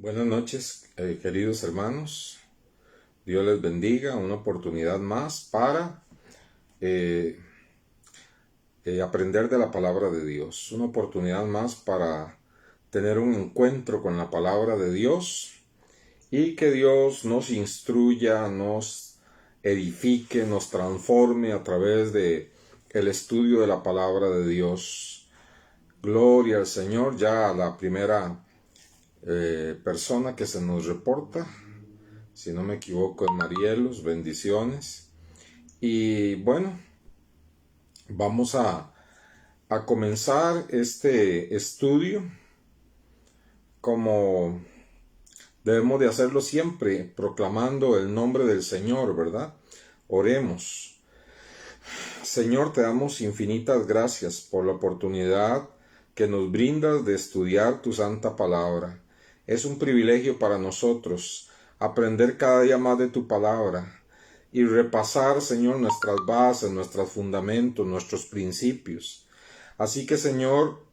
Buenas noches, queridos hermanos. Dios les bendiga. Una oportunidad más para eh, aprender de la palabra de Dios. Una oportunidad más para tener un encuentro con la palabra de Dios y que Dios nos instruya, nos edifique, nos transforme a través de el estudio de la palabra de Dios. Gloria al Señor. Ya a la primera persona que se nos reporta, si no me equivoco, es Marielos. Bendiciones. Y bueno, vamos a comenzar este estudio como debemos de hacerlo siempre, proclamando el nombre del Señor, ¿verdad? Oremos. Señor, te damos infinitas gracias por la oportunidad que nos brindas de estudiar tu santa palabra. Es un privilegio para nosotros aprender cada día más de tu palabra y repasar, Señor, nuestras bases, nuestros fundamentos, nuestros principios. Así que, Señor,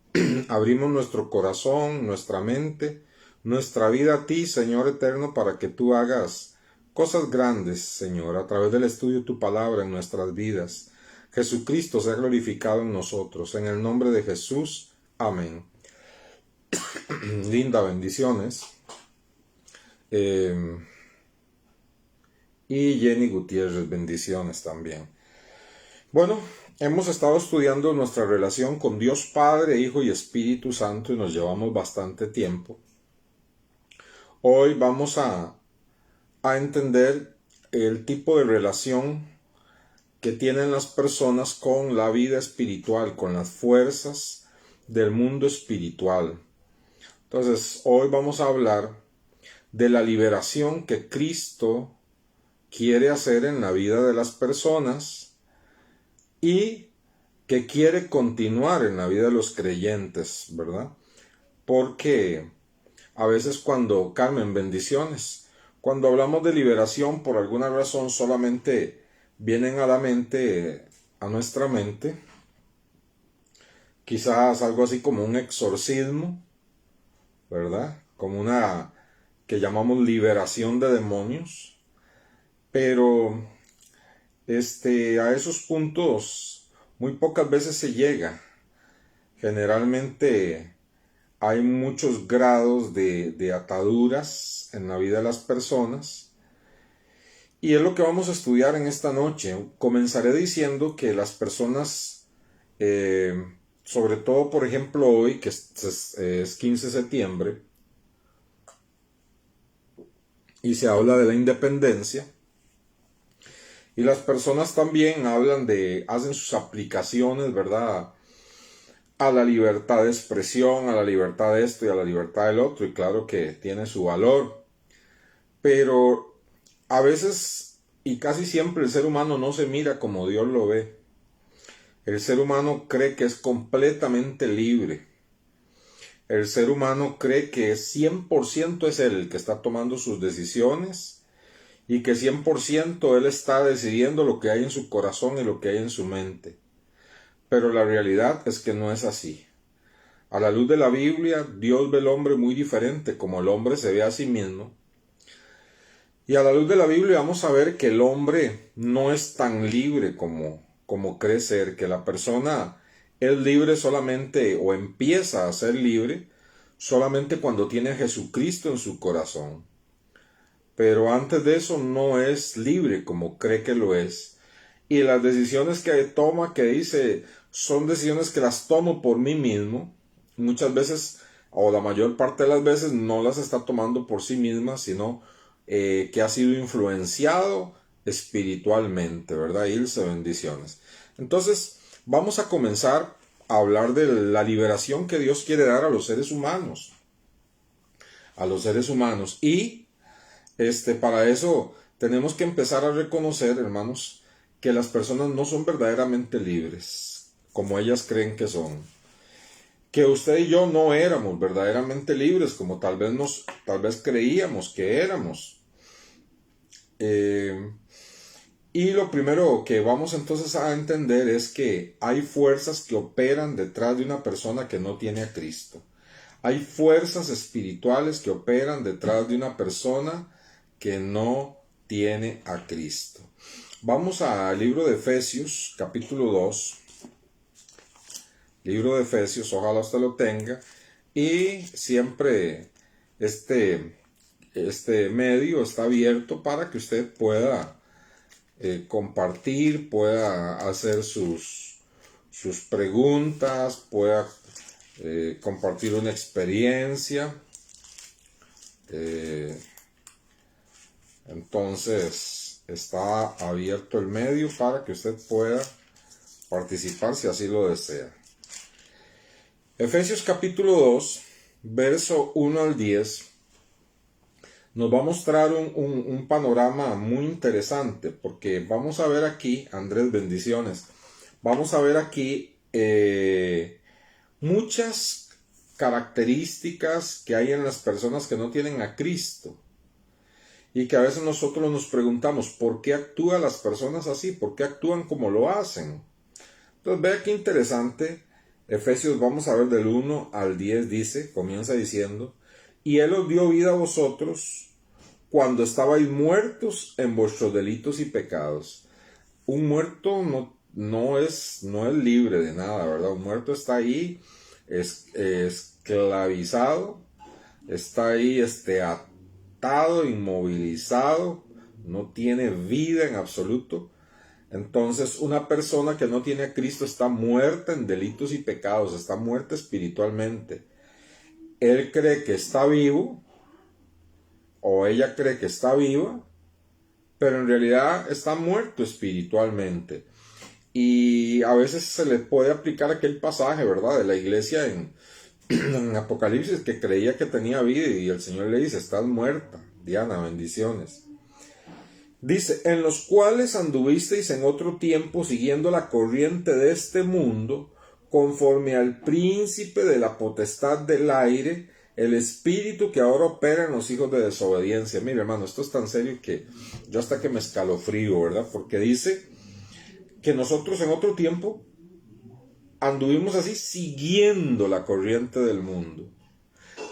abrimos nuestro corazón, nuestra mente, nuestra vida a ti, Señor eterno, para que tú hagas cosas grandes, Señor, a través del estudio de tu palabra en nuestras vidas. Jesucristo sea glorificado en nosotros. En el nombre de Jesús. Amén. Linda, bendiciones. Y Jenny Gutiérrez, bendiciones también. Bueno, hemos estado estudiando nuestra relación con Dios Padre, Hijo y Espíritu Santo y nos llevamos bastante tiempo. Hoy vamos a entender el tipo de relación que tienen las personas con la vida espiritual, con las fuerzas del mundo espiritual. Entonces, hoy vamos a hablar de la liberación que Cristo quiere hacer en la vida de las personas y que quiere continuar en la vida de los creyentes, ¿verdad? Porque a veces Carmen, bendiciones, cuando hablamos de liberación, por alguna razón solamente vienen a la mente, a nuestra mente, quizás algo así como un exorcismo, ¿verdad? Como una que llamamos liberación de demonios, pero a esos puntos muy pocas veces se llega. Generalmente hay muchos grados de ataduras en la vida de las personas y es lo que vamos a estudiar en esta noche. Comenzaré diciendo que las personas, sobre todo por ejemplo hoy, que es 15 de septiembre, y se habla de la independencia, y las personas también hacen sus aplicaciones, ¿verdad?, a la libertad de expresión, a la libertad de esto y a la libertad del otro, y claro que tiene su valor, pero a veces y casi siempre el ser humano no se mira como Dios lo ve. El ser humano cree que es completamente libre. El ser humano cree que 100% es él el que está tomando sus decisiones y que 100% él está decidiendo lo que hay en su corazón y lo que hay en su mente. Pero la realidad es que no es así. A la luz de la Biblia, Dios ve al hombre muy diferente como el hombre se ve a sí mismo. Y a la luz de la Biblia vamos a ver que el hombre no es tan libre como cree ser, que la persona es libre solamente o empieza a ser libre solamente cuando tiene a Jesucristo en su corazón. Pero antes de eso no es libre como cree que lo es. Y las decisiones que toma, que dice, son decisiones que las tomo por mí mismo. Muchas veces, o la mayor parte de las veces, no las está tomando por sí misma, sino que ha sido influenciado espiritualmente, ¿verdad? Ilse, bendiciones. Entonces, vamos a comenzar a hablar de la liberación que Dios quiere dar a los seres humanos. A los seres humanos. Y para eso tenemos que empezar a reconocer, hermanos, que las personas no son verdaderamente libres, como ellas creen que son. Que usted y yo no éramos verdaderamente libres, como tal vez creíamos que éramos. Y lo primero que vamos entonces a entender es que hay fuerzas que operan detrás de una persona que no tiene a Cristo. Hay fuerzas espirituales que operan detrás de una persona que no tiene a Cristo. Vamos al libro de Efesios, capítulo 2. Libro de Efesios, ojalá usted lo tenga. Y siempre este medio está abierto para que usted pueda compartir, pueda hacer sus preguntas, pueda compartir una experiencia. Entonces está abierto el medio para que usted pueda participar si así lo desea. Efesios capítulo 2, verso 1 al 10, nos va a mostrar un panorama muy interesante, porque vamos a ver aquí, Andrés, bendiciones, vamos a ver aquí muchas características que hay en las personas que no tienen a Cristo, y que a veces nosotros nos preguntamos, ¿por qué actúan las personas así? ¿Por qué actúan como lo hacen? Entonces vea qué interesante. Efesios, vamos a ver del 1 al 10, dice, comienza diciendo, y Él os dio vida a vosotros cuando estabais muertos en vuestros delitos y pecados. Un muerto no es libre de nada, ¿verdad? Un muerto está ahí esclavizado, está ahí atado, inmovilizado, no tiene vida en absoluto. Entonces, una persona que no tiene a Cristo está muerta en delitos y pecados, está muerta espiritualmente. Él cree que está vivo, o ella cree que está viva, pero en realidad está muerto espiritualmente. Y a veces se le puede aplicar aquel pasaje, ¿verdad?, de la iglesia en Apocalipsis, que creía que tenía vida, y el Señor le dice, estás muerta, Diana, bendiciones. Dice, en los cuales anduvisteis en otro tiempo siguiendo la corriente de este mundo, conforme al príncipe de la potestad del aire, el espíritu que ahora opera en los hijos de desobediencia. Mire, hermano, esto es tan serio que yo hasta que me escalofrío, ¿verdad? Porque dice que nosotros en otro tiempo anduvimos así siguiendo la corriente del mundo.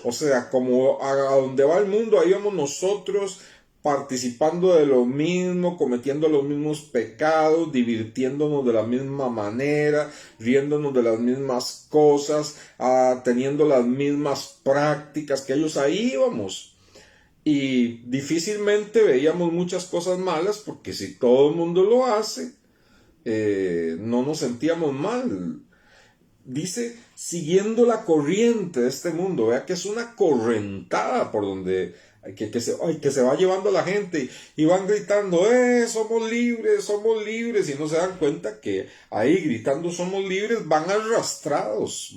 O sea, como a donde va el mundo, ahí vamos nosotros, participando de lo mismo, cometiendo los mismos pecados, divirtiéndonos de la misma manera, riéndonos de las mismas cosas, teniendo las mismas prácticas que ellos. Ahí íbamos. Y difícilmente veíamos muchas cosas malas, porque si todo el mundo lo hace, no nos sentíamos mal. Dice, siguiendo la corriente de este mundo. Vea que es una correntada por donde que se va llevando la gente, y van gritando, somos libres, y no se dan cuenta que ahí gritando somos libres van arrastrados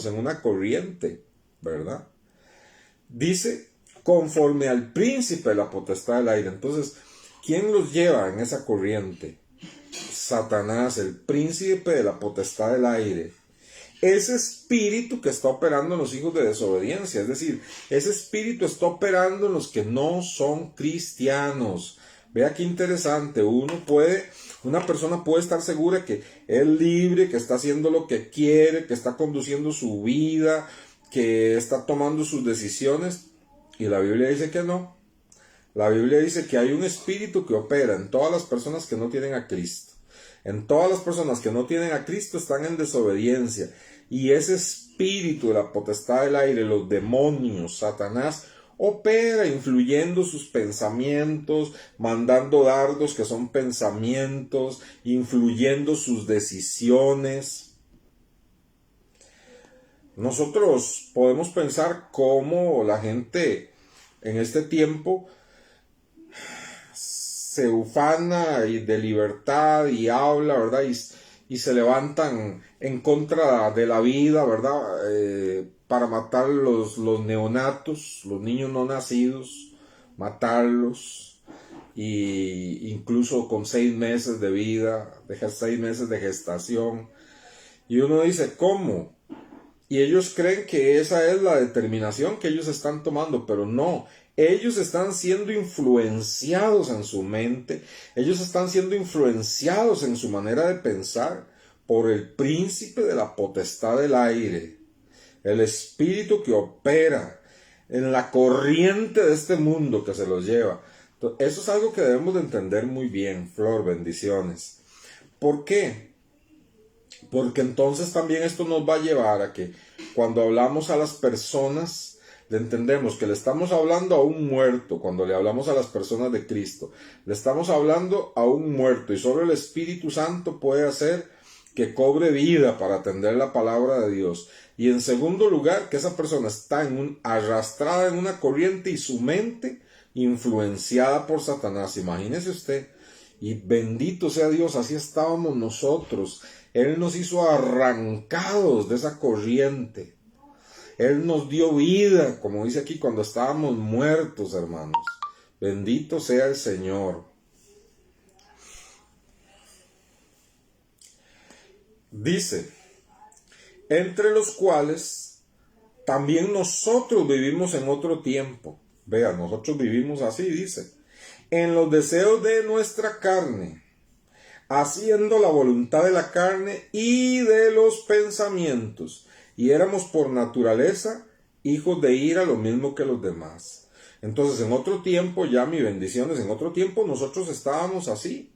en una corriente, ¿verdad? Dice, conforme al príncipe de la potestad del aire. Entonces, ¿quién los lleva en esa corriente? Satanás, el príncipe de la potestad del aire. Ese espíritu que está operando en los hijos de desobediencia, es decir, ese espíritu está operando en los que no son cristianos. Vea qué interesante, una persona puede estar segura que es libre, que está haciendo lo que quiere, que está conduciendo su vida, que está tomando sus decisiones, y la Biblia dice que no. La Biblia dice que hay un espíritu que opera en todas las personas que no tienen a Cristo. En todas las personas que no tienen a Cristo están en desobediencia. Y ese espíritu de la potestad del aire, los demonios, Satanás, opera influyendo sus pensamientos, mandando dardos que son pensamientos, influyendo sus decisiones. Nosotros podemos pensar cómo la gente en este tiempo se ufana y de libertad y habla, ¿verdad? Y se levantan en contra de la vida, ¿verdad? Para matar los neonatos, los niños no nacidos, matarlos, y incluso con 6 meses de vida, 6 meses de gestación. Y uno dice, ¿cómo? Y ellos creen que esa es la determinación que ellos están tomando, pero no. Ellos están siendo influenciados en su mente, ellos están siendo influenciados en su manera de pensar por el príncipe de la potestad del aire. el espíritu que opera en la corriente de este mundo que se los lleva. Entonces, eso es algo que debemos de entender muy bien, Flor, bendiciones. ¿Por qué? Porque entonces también esto nos va a llevar a que cuando hablamos a las personas, le entendemos que le estamos hablando a un muerto. Cuando le hablamos a las personas de Cristo, le estamos hablando a un muerto, y solo el Espíritu Santo puede hacer que cobre vida para atender la palabra de Dios. Y en segundo lugar, que esa persona está arrastrada en una corriente y su mente influenciada por Satanás. Imagínese usted. Y bendito sea Dios, así estábamos nosotros. Él nos hizo arrancados de esa corriente. Él nos dio vida, como dice aquí, cuando estábamos muertos, hermanos. Bendito sea el Señor. Dice, entre los cuales también nosotros vivimos en otro tiempo. Vean, nosotros vivimos así, dice, en los deseos de nuestra carne, haciendo la voluntad de la carne y de los pensamientos, y éramos por naturaleza hijos de ira, lo mismo que los demás. Entonces, en otro tiempo, ya mi bendiciones, en otro tiempo nosotros estábamos así.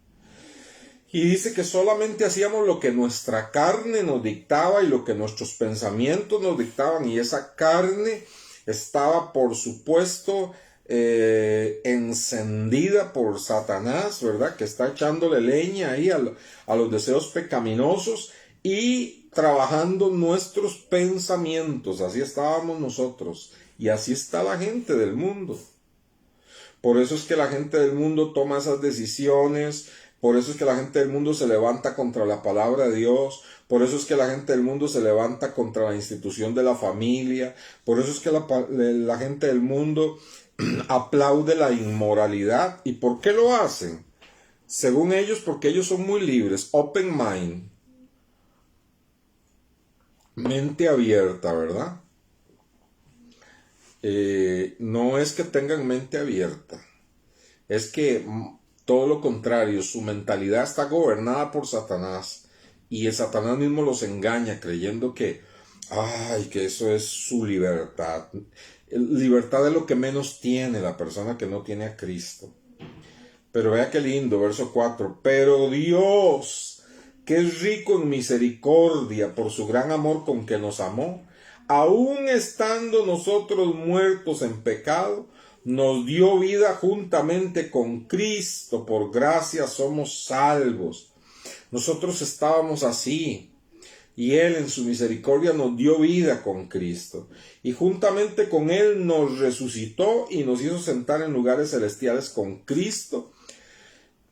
Y dice que solamente hacíamos lo que nuestra carne nos dictaba y lo que nuestros pensamientos nos dictaban, y esa carne estaba, por supuesto, encendida por Satanás, ¿verdad? Que está echándole leña ahí a los deseos pecaminosos y trabajando nuestros pensamientos. Así estábamos nosotros y así está la gente del mundo. Por eso es que la gente del mundo toma esas decisiones. Por eso es que la gente del mundo se levanta contra la palabra de Dios. Por eso es que la gente del mundo se levanta contra la institución de la familia. Por eso es que la gente del mundo aplaude la inmoralidad. ¿Y por qué lo hacen? Según ellos, porque ellos son muy libres. Open mind. Mente abierta, ¿verdad? No es que tengan mente abierta. Es que todo lo contrario, su mentalidad está gobernada por Satanás, y el Satanás mismo los engaña creyendo que eso es su libertad. Libertad es lo que menos tiene la persona que no tiene a Cristo. Pero vea qué lindo, verso 4. Pero Dios, que es rico en misericordia por su gran amor con que nos amó, aun estando nosotros muertos en pecado, nos dio vida juntamente con Cristo. Por gracia somos salvos. Nosotros estábamos así, y Él en su misericordia nos dio vida con Cristo, y juntamente con Él nos resucitó y nos hizo sentar en lugares celestiales con Cristo,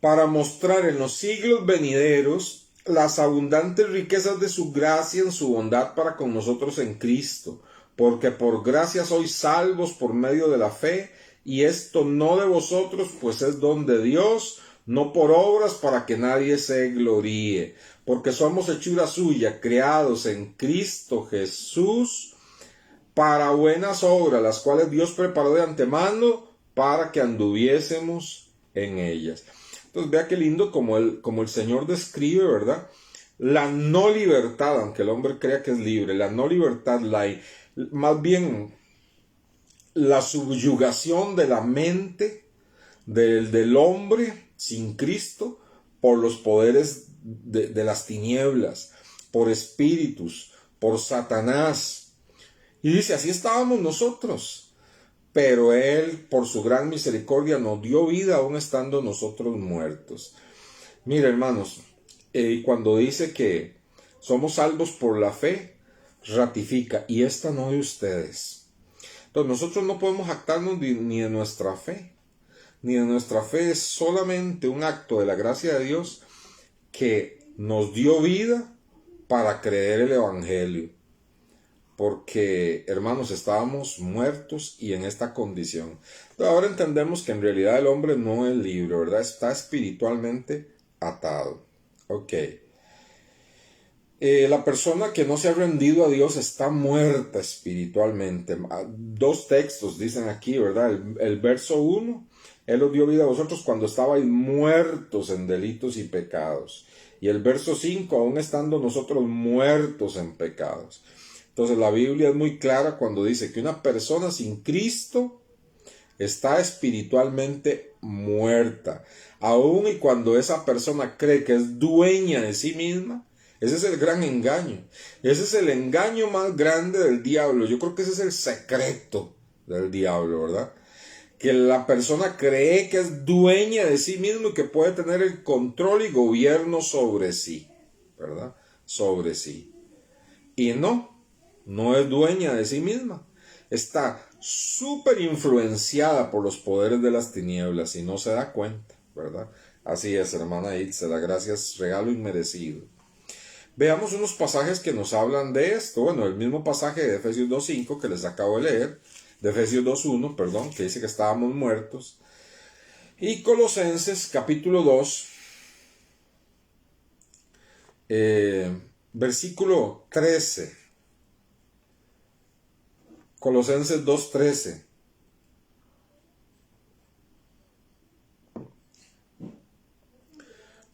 para mostrar en los siglos venideros las abundantes riquezas de su gracia en su bondad para con nosotros en Cristo. Porque por gracia sois salvos por medio de la fe, y esto no de vosotros, pues es don de Dios, no por obras, para que nadie se gloríe. Porque somos hechura suya, creados en Cristo Jesús, para buenas obras, las cuales Dios preparó de antemano para que anduviésemos en ellas. Entonces vea qué lindo como el Señor describe, ¿verdad? La no libertad, aunque el hombre crea que es libre, la no libertad, más bien la subyugación de la mente del hombre sin Cristo por los poderes de las tinieblas, por espíritus, por Satanás. Y dice, así estábamos nosotros. Pero Él, por su gran misericordia, nos dio vida aún estando nosotros muertos. Mira, hermanos, cuando dice que somos salvos por la fe, ratifica, y esta no de ustedes. Entonces nosotros no podemos jactarnos ni de nuestra fe, ni de nuestra fe. Es solamente un acto de la gracia de Dios que nos dio vida para creer el Evangelio. Porque, hermanos, estábamos muertos y en esta condición. Entonces, ahora entendemos que en realidad el hombre no es libre, ¿verdad? Está espiritualmente atado. Ok. La persona que no se ha rendido a Dios está muerta espiritualmente. Dos textos dicen aquí, ¿verdad? El verso 1, Él os dio vida a vosotros cuando estabais muertos en delitos y pecados. Y el verso 5, aún estando nosotros muertos en pecados. Entonces la Biblia es muy clara cuando dice que una persona sin Cristo está espiritualmente muerta. Aun y cuando esa persona cree que es dueña de sí misma, ese es el gran engaño. Ese es el engaño más grande del diablo. Yo creo que ese es el secreto del diablo, ¿verdad? Que la persona cree que es dueña de sí mismo y que puede tener el control y gobierno sobre sí, ¿verdad? Sobre sí. Y no es dueña de sí misma. Está súper influenciada por los poderes de las tinieblas y no se da cuenta, ¿verdad? Así es, hermana Itza, la gracia es regalo inmerecido. Veamos unos pasajes que nos hablan de esto. Bueno, el mismo pasaje de Efesios 2.5 que les acabo de leer, de Efesios 2.1, perdón, que dice que estábamos muertos. Y Colosenses capítulo 2, versículo 13. Colosenses 2.13.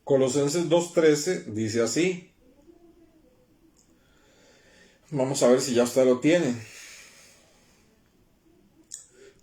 Colosenses 2.13 dice así. Vamos a ver si ya usted lo tiene.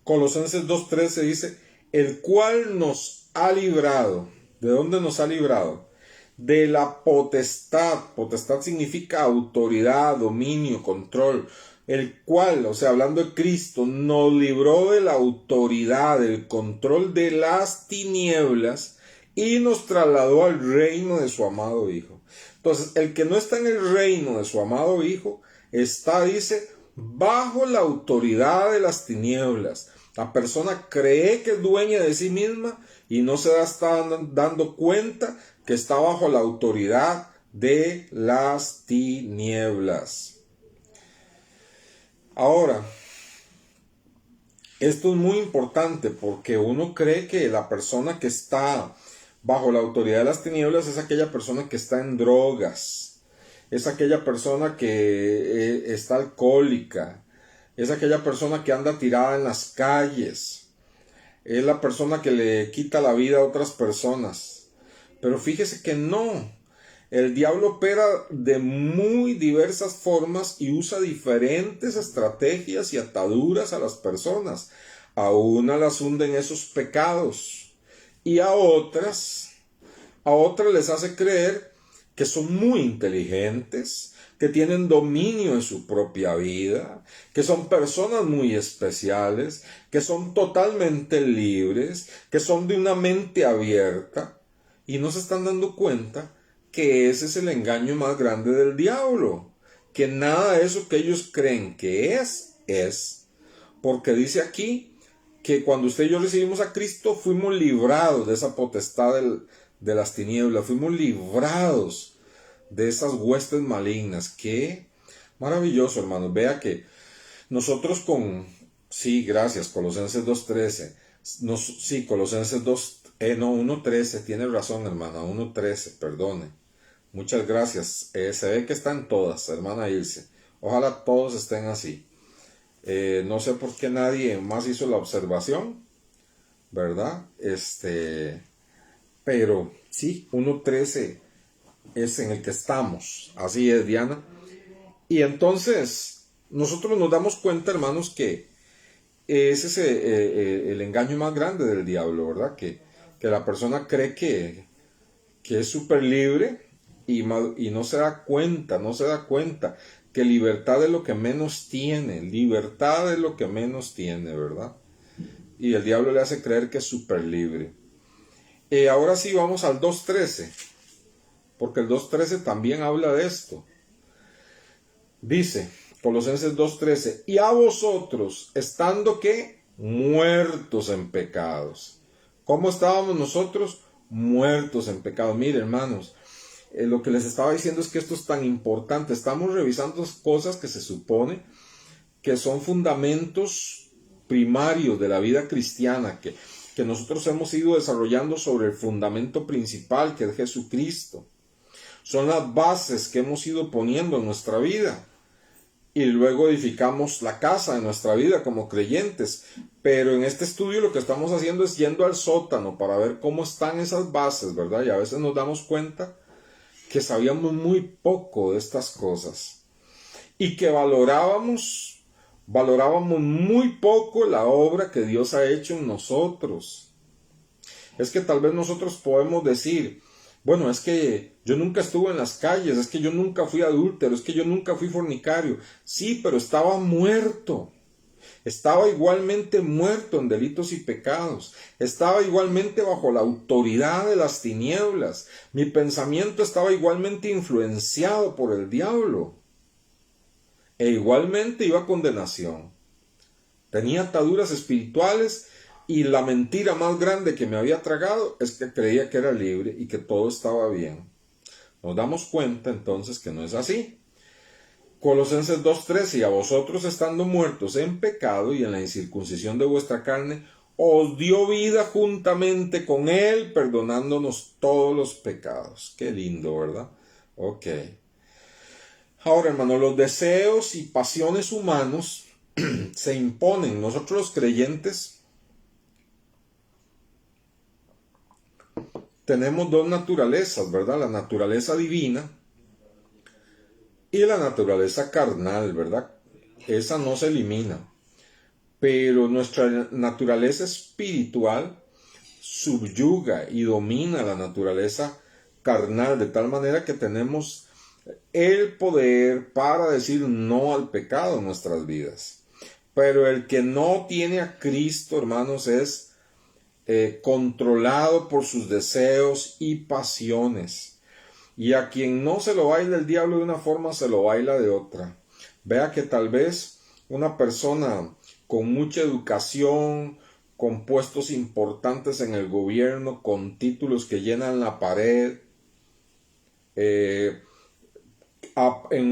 Colosenses 2.13 dice, el cual nos ha librado. ¿De dónde nos ha librado? De la potestad. Potestad significa autoridad, dominio, control. El cual, o sea, hablando de Cristo, nos libró de la autoridad, del control de las tinieblas y nos trasladó al reino de su amado Hijo. Entonces, el que no está en el reino de su amado Hijo, está, dice, bajo la autoridad de las tinieblas. La persona cree que es dueña de sí misma y no se está dando cuenta que está bajo la autoridad de las tinieblas. Ahora, esto es muy importante porque uno cree que la persona que está bajo la autoridad de las tinieblas es aquella persona que está en drogas, es aquella persona que está alcohólica, es aquella persona que anda tirada en las calles, es la persona que le quita la vida a otras personas. Pero fíjese que no, el diablo opera de muy diversas formas y usa diferentes estrategias y ataduras a las personas. A unas las hunde en esos pecados y a otras les hace creer que son muy inteligentes, que tienen dominio en su propia vida, que son personas muy especiales, que son totalmente libres, que son de una mente abierta, y no se están dando cuenta que ese es el engaño más grande del diablo, que nada de eso que ellos creen que es, porque dice aquí que cuando usted y yo recibimos a Cristo fuimos librados de esa potestad de las tinieblas, fuimos librados de esas huestes malignas. Qué maravilloso, hermanos. Vea que nosotros sí, gracias, Colosenses 2.13, sí, Colosenses 1.13, tiene razón, hermana, 1.13, perdone. Muchas gracias. Se ve que están todas, hermana Ilse. Ojalá todos estén así. No sé por qué nadie más hizo la observación, ¿verdad? Pero sí, 1.13 es en el que estamos. Así es, Diana. Y entonces, nosotros nos damos cuenta, hermanos, que ese es el engaño más grande del diablo, ¿verdad? Que la persona cree que es súper libre y no se da cuenta, que libertad es lo que menos tiene, ¿verdad? Y el diablo le hace creer que es súper libre. Ahora sí vamos al 2.13, porque el 2.13 también habla de esto. Dice, Colosenses 2.13, y a vosotros, estando que muertos en pecados. ¿Cómo estábamos nosotros? Muertos en pecados. Mire, hermanos, lo que les estaba diciendo es que esto es tan importante. Estamos revisando cosas que se supone que son fundamentos primarios de la vida cristiana, que nosotros hemos ido desarrollando sobre el fundamento principal, que es Jesucristo. Son las bases que hemos ido poniendo en nuestra vida. Y luego edificamos la casa de nuestra vida como creyentes. Pero en este estudio lo que estamos haciendo es yendo al sótano para ver cómo están esas bases, ¿verdad? Y a veces nos damos cuenta que sabíamos muy poco de estas cosas. y que valorábamos muy poco la obra que Dios ha hecho en nosotros. Es que tal vez nosotros podemos decir, bueno, es que yo nunca estuve en las calles, es que yo nunca fui adúltero, es que yo nunca fui fornicario. Sí, pero estaba muerto. Estaba igualmente muerto en delitos y pecados. Estaba igualmente bajo la autoridad de las tinieblas. Mi pensamiento estaba igualmente influenciado por el diablo. E igualmente iba a condenación. Tenía ataduras espirituales y la mentira más grande que me había tragado es que creía que era libre y que todo estaba bien. Nos damos cuenta entonces que no es así. Colosenses 2:13, y a vosotros estando muertos en pecado y en la incircuncisión de vuestra carne, os dio vida juntamente con él, perdonándonos todos los pecados. Qué lindo, ¿verdad? Ok. Ahora, hermano, los deseos y pasiones humanos se imponen. Nosotros los creyentes tenemos dos naturalezas, ¿verdad? La naturaleza divina y la naturaleza carnal, ¿verdad? Esa no se elimina. Pero nuestra naturaleza espiritual subyuga y domina la naturaleza carnal, de tal manera que tenemos el poder para decir no al pecado en nuestras vidas. Pero el que no tiene a Cristo, hermanos, es controlado por sus deseos y pasiones. Y a quien no se lo baila el diablo de una forma, se lo baila de otra. Vea que tal vez una persona con mucha educación, con puestos importantes en el gobierno, con títulos que llenan la pared, en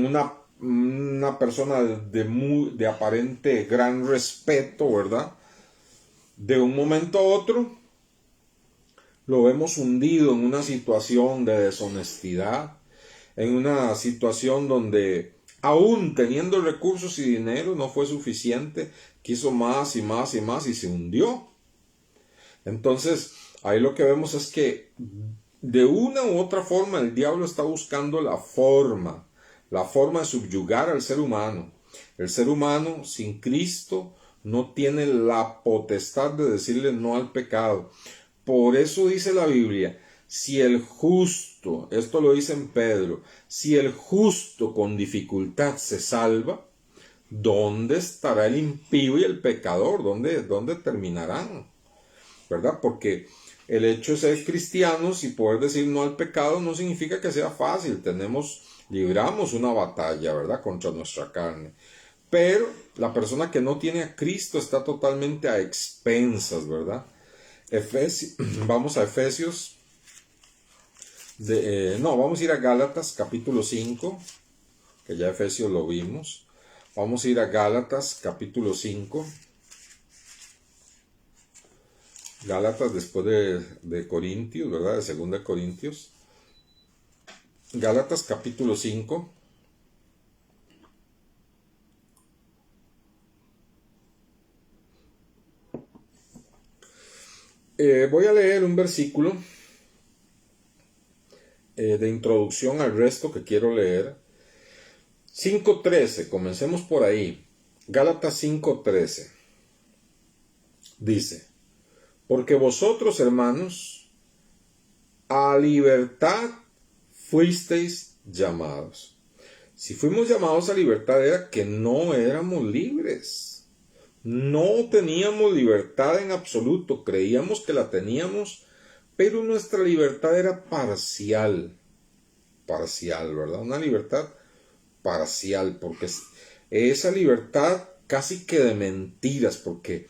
una persona de aparente gran respeto, ¿verdad? De un momento a otro lo vemos hundido en una situación de deshonestidad, en una situación donde aún teniendo recursos y dinero no fue suficiente, quiso más y más y más y se hundió. Entonces, ahí lo que vemos es que de una u otra forma el diablo está buscando la forma de subyugar al ser humano. El ser humano sin Cristo no tiene la potestad de decirle no al pecado. Por eso dice la Biblia, si el justo, esto lo dice en Pedro, si el justo con dificultad se salva, ¿dónde estará el impío y el pecador? ¿Dónde terminarán? ¿Verdad? Porque el hecho de ser cristianos y poder decir no al pecado no significa que sea fácil. Libramos una batalla, ¿verdad? Contra nuestra carne. Pero la persona que no tiene a Cristo está totalmente a expensas, ¿verdad? Vamos a Efesios, vamos a ir a Gálatas capítulo 5, que ya Efesios lo vimos. Vamos a ir a Gálatas capítulo 5. Gálatas después de Corintios, ¿verdad? De 2 Corintios. Gálatas capítulo 5. Voy a leer un versículo de introducción al resto que quiero leer. 5:13, comencemos por ahí. Gálatas 5:13. Dice, porque vosotros, hermanos, a libertad fuisteis llamados. Si fuimos llamados a libertad era que no éramos libres. No teníamos libertad en absoluto, creíamos que la teníamos, pero nuestra libertad era parcial, ¿verdad? Una libertad parcial, porque esa libertad casi que de mentiras, porque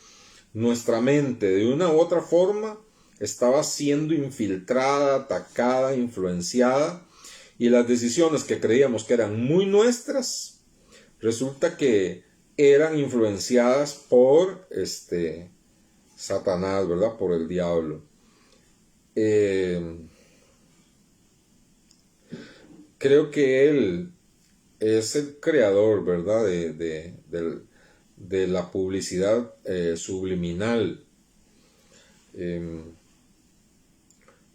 nuestra mente de una u otra forma estaba siendo infiltrada, atacada, influenciada, y las decisiones que creíamos que eran muy nuestras, resulta que eran influenciadas por Satanás, ¿verdad? Por el diablo. Creo que él es el creador, ¿verdad? De la publicidad subliminal.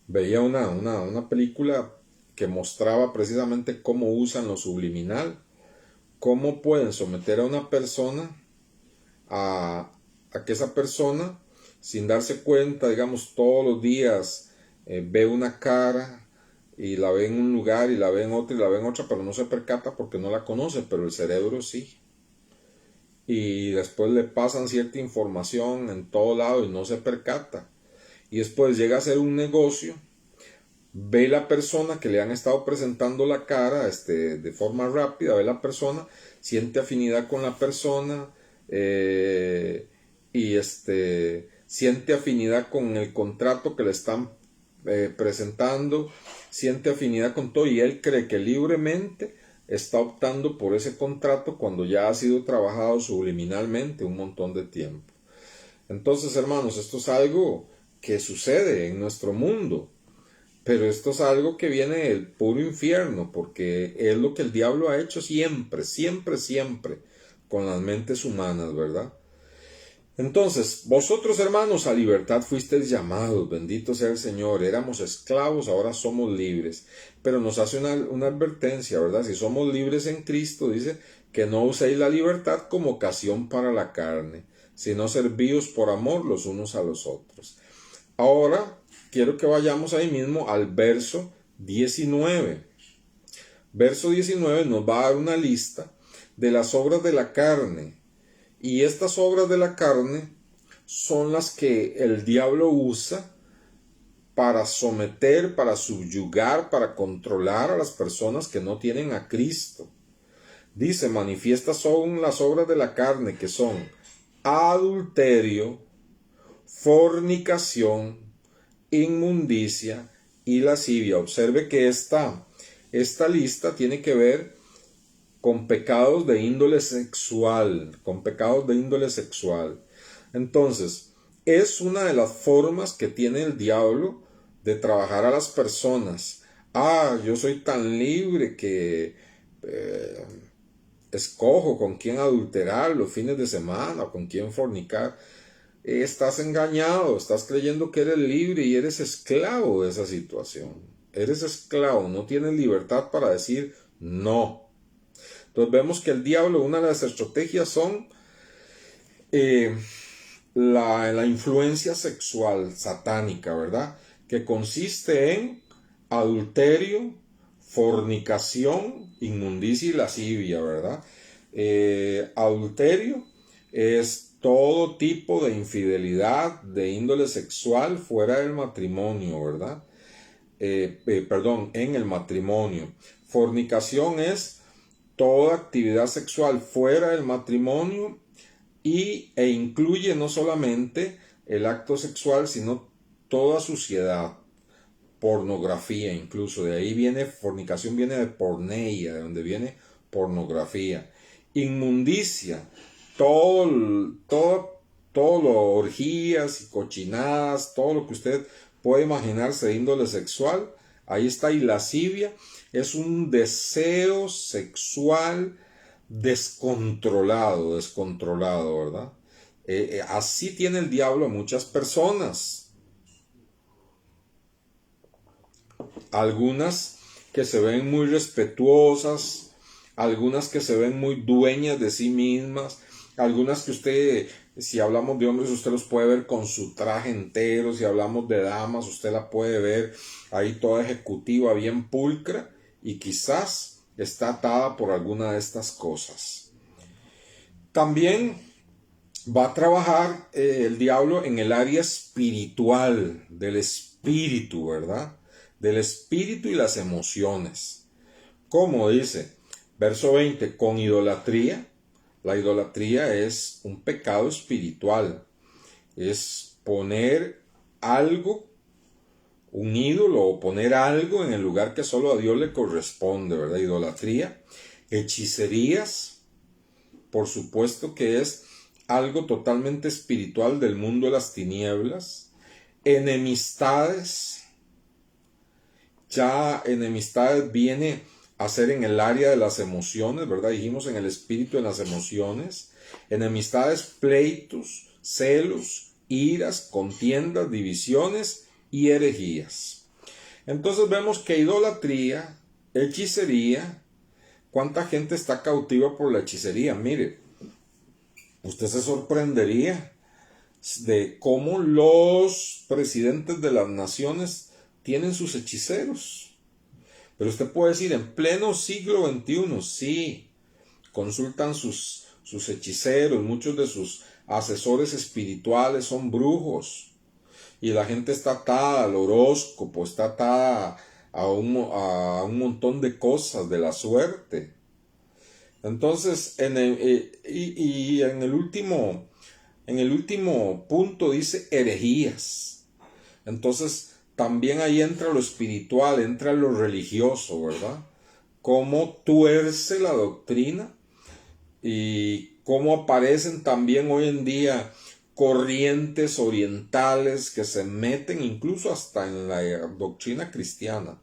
Veía una película que mostraba precisamente cómo usan lo subliminal cómo pueden someter a una persona a que esa persona, sin darse cuenta, digamos, todos los días ve una cara y la ve en un lugar y la ve en otro y la ve en otra, pero no se percata porque no la conoce, pero el cerebro sí. Y después le pasan cierta información en todo lado y no se percata. Y después llega a hacer un negocio, ve la persona que le han estado presentando la cara de forma rápida, ve la persona, siente afinidad con la persona y siente afinidad con el contrato que le están presentando, siente afinidad con todo y él cree que libremente está optando por ese contrato cuando ya ha sido trabajado subliminalmente un montón de tiempo. Entonces, hermanos, esto es algo que sucede en nuestro mundo, pero esto es algo que viene del puro infierno, porque es lo que el diablo ha hecho siempre, siempre, siempre, con las mentes humanas, ¿verdad? Entonces, vosotros, hermanos, a libertad fuisteis llamados, bendito sea el Señor. Éramos esclavos, ahora somos libres. Pero nos hace una advertencia, ¿verdad? Si somos libres en Cristo, dice que no uséis la libertad como ocasión para la carne, sino servíos por amor los unos a los otros. Ahora, quiero que vayamos ahí mismo al verso 19. Verso 19 nos va a dar una lista de las obras de la carne. Y estas obras de la carne son las que el diablo usa para someter, para subyugar, para controlar a las personas que no tienen a Cristo. Dice, manifiestas son las obras de la carne, que son adulterio, fornicación, inmundicia y lascivia. Observe que esta lista tiene que ver con pecados de índole sexual, Entonces, es una de las formas que tiene el diablo de trabajar a las personas. Yo soy tan libre que escojo con quién adulterar los fines de semana o con quién fornicar. Estás engañado, estás creyendo que eres libre y eres esclavo de esa situación. Eres esclavo, no tienes libertad para decir no. Entonces vemos que el diablo, una de las estrategias son la influencia sexual satánica, ¿verdad? Que consiste en adulterio, fornicación, inmundicia y lascivia, ¿verdad? Adulterio es todo tipo de infidelidad de índole sexual fuera del matrimonio, ¿verdad? En el matrimonio. Fornicación es toda actividad sexual fuera del matrimonio e incluye no solamente el acto sexual, sino toda suciedad, pornografía incluso. De ahí viene, fornicación viene de porneia, de donde viene pornografía. Inmundicia, todo lo orgías y cochinadas, todo lo que usted puede imaginarse de índole sexual, ahí está. Y lascivia es un deseo sexual descontrolado, ¿verdad? Así tiene el diablo a muchas personas. Algunas que se ven muy respetuosas, algunas que se ven muy dueñas de sí mismas, algunas que usted, si hablamos de hombres, usted los puede ver con su traje entero, si hablamos de damas, usted la puede ver ahí toda ejecutiva, bien pulcra, y quizás está atada por alguna de estas cosas. También va a trabajar el diablo en el área espiritual, del espíritu, ¿verdad? Del espíritu y las emociones. Como dice, verso 20, con idolatría. La idolatría es un pecado espiritual. Es poner algo, un ídolo, o poner algo en el lugar que solo a Dios le corresponde, ¿verdad? Idolatría. Hechicerías, por supuesto que es algo totalmente espiritual del mundo de las tinieblas. Enemistades. Ya enemistades viene a ser en el área de las emociones, ¿verdad? Dijimos en el espíritu, en las emociones. Enemistades, pleitos, celos, iras, contiendas, divisiones y herejías. Entonces vemos que idolatría, hechicería, ¿Cuánta gente está cautiva por la hechicería? Mire, usted se sorprendería de cómo los presidentes de las naciones tienen sus hechiceros. Pero usted puede decir, en pleno siglo XXI, sí, consultan sus hechiceros, muchos de sus asesores espirituales son brujos. Y la gente está atada al horóscopo, está atada a un montón de cosas, de la suerte. Entonces, en el último punto dice herejías. Entonces, también ahí entra lo espiritual, entra lo religioso, ¿verdad? Cómo tuerce la doctrina y cómo aparecen también hoy en día corrientes orientales que se meten incluso hasta en la doctrina cristiana